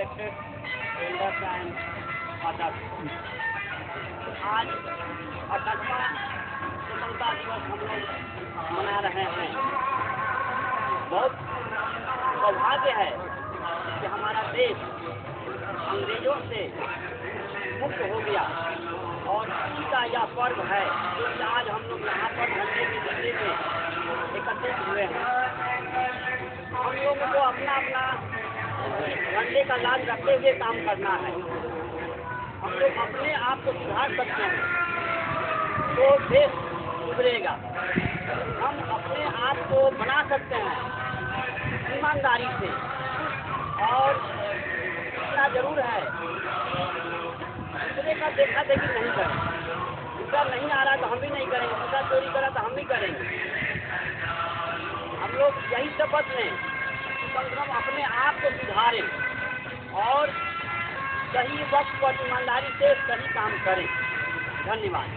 respected elders and others. आज 28वां स्वतंत्रता दिवस हम लोग मना रहे हैं। बहुत सौभाग्य है कि हमारा देश अंग्रेजों से मुक्त हो गया और इसी का यह पर्व है जो आज हम लोग यहाँ पर झंडे के नीचे में एकत्रित हुए हैं। हम लोगों को अपना अपना झंडे का लाज रखते हुए काम करना है। हम लोग अपने आप को सुधार सकते हैं तो देश सुधरेगा। हम अपने आप को बना सकते हैं ईमानदारी से, और इतना जरूर है दूसरे का देखा देखी नहीं करें। दूसरा नहीं आ रहा तो हम भी नहीं करेंगे, दूसरा चोरी करा तो हम भी करेंगे। हम लोग यही शपथ लें कि कम से कम अपने आप को सुधारें और सही वक्त पर ईमानदारी से सही काम करें। धन्यवाद।